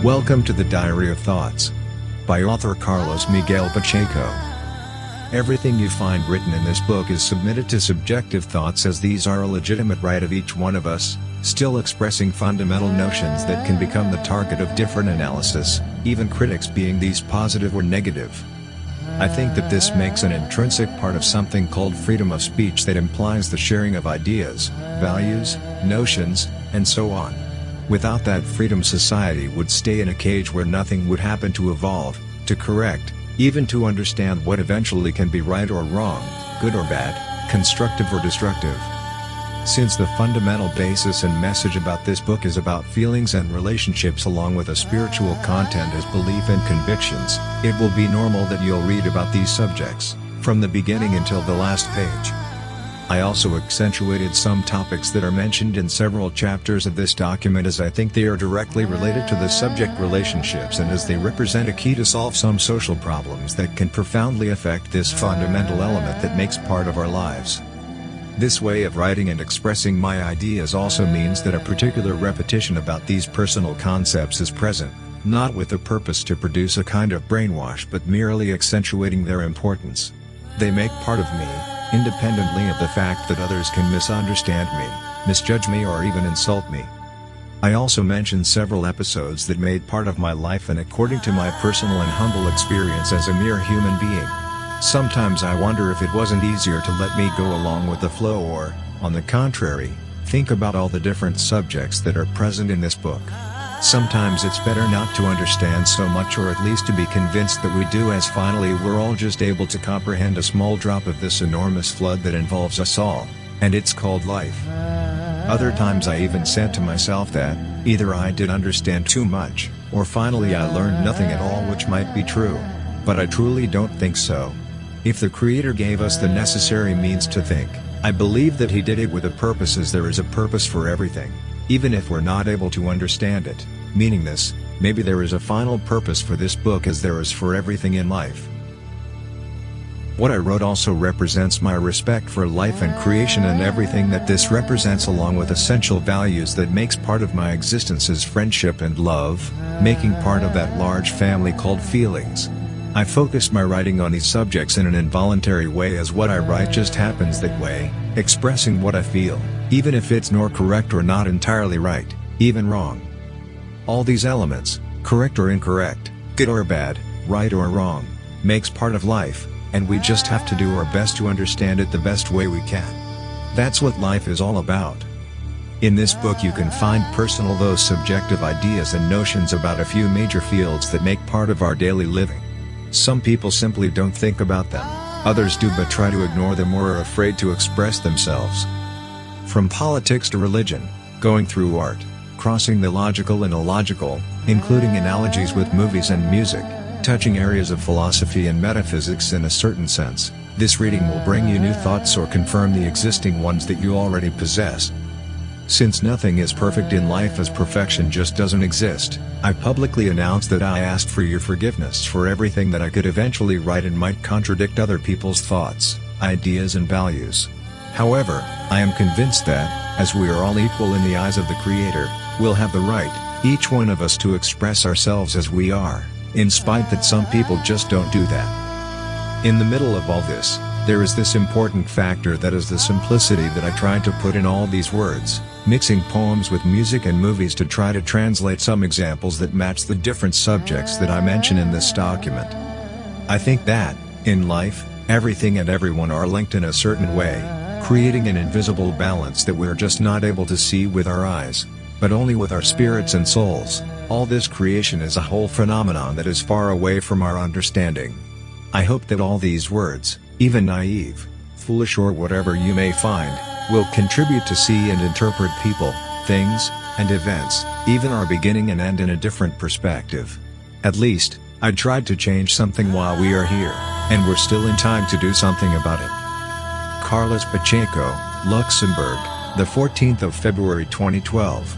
Welcome to the Diary of Thoughts by author Carlos Miguel Pacheco. Everything you find written in this book is submitted to subjective thoughts, as these are a legitimate right of each one of us, still expressing fundamental notions that can become the target of different analysis, even critics being these positive or negative. I think that this makes an intrinsic part of something called freedom of speech that implies the sharing of ideas, values, notions, and so on. Without that freedom, society would stay in a cage where nothing would happen to evolve, to correct, even to understand what eventually can be right or wrong, good or bad, constructive or destructive. Since the fundamental basis and message about this book is about feelings and relationships along with a spiritual content as belief and convictions, it will be normal that you'll read about these subjects, from the beginning until the last page. I also accentuated some topics that are mentioned in several chapters of this document, as I think they are directly related to the subject relationships and as they represent a key to solve some social problems that can profoundly affect this fundamental element that makes part of our lives. This way of writing and expressing my ideas also means that a particular repetition about these personal concepts is present, not with the purpose to produce a kind of brainwash but merely accentuating their importance. They make part of me, independently of the fact that others can misunderstand me, misjudge me, or even insult me. I also mentioned several episodes that made part of my life and according to my personal and humble experience as a mere human being. Sometimes I wonder if it wasn't easier to let me go along with the flow, or, on the contrary, think about all the different subjects that are present in this book. Sometimes it's better not to understand so much, or at least to be convinced that we do, as finally we're all just able to comprehend a small drop of this enormous flood that involves us all, and it's called life. Other times I even said to myself that, either I did understand too much, or finally I learned nothing at all, which might be true. But I truly don't think so. If the Creator gave us the necessary means to think, I believe that He did it with a purpose, as there is a purpose for everything. Even if we're not able to understand it, meaning this, maybe there is a final purpose for this book as there is for everything in life. What I wrote also represents my respect for life and creation and everything that this represents, along with essential values that makes part of my existence as friendship and love, making part of that large family called feelings. I focus my writing on these subjects in an involuntary way, as what I write just happens that way, expressing what I feel, even if it's nor correct or not entirely right, even wrong. All these elements, correct or incorrect, good or bad, right or wrong, makes part of life, and we just have to do our best to understand it the best way we can. That's what life is all about. In this book you can find personal, those subjective ideas and notions about a few major fields that make part of our daily living. Some people simply don't think about them, others do but try to ignore them or are afraid to express themselves. From politics to religion, going through art, crossing the logical and illogical, including analogies with movies and music, touching areas of philosophy and metaphysics in a certain sense, this reading will bring you new thoughts or confirm the existing ones that you already possess. Since nothing is perfect in life, as perfection just doesn't exist, I publicly announced that I asked for your forgiveness for everything that I could eventually write and might contradict other people's thoughts, ideas and values. However, I am convinced that, as we are all equal in the eyes of the Creator, we'll have the right, each one of us, to express ourselves as we are, in spite that some people just don't do that. In the middle of all this, there is this important factor that is the simplicity that I tried to put in all these words, mixing poems with music and movies to try to translate some examples that match the different subjects that I mention in this document. I think that, in life, everything and everyone are linked in a certain way, creating an invisible balance that we're just not able to see with our eyes, but only with our spirits and souls. All this creation is a whole phenomenon that is far away from our understanding. I hope that all these words, even naive, foolish, or whatever you may find, will contribute to see and interpret people, things, and events, even our beginning and end, in a different perspective. At least, I tried to change something while we are here, and we're still in time to do something about it. Carlos Pacheco, Luxembourg, the 14th of February 2012.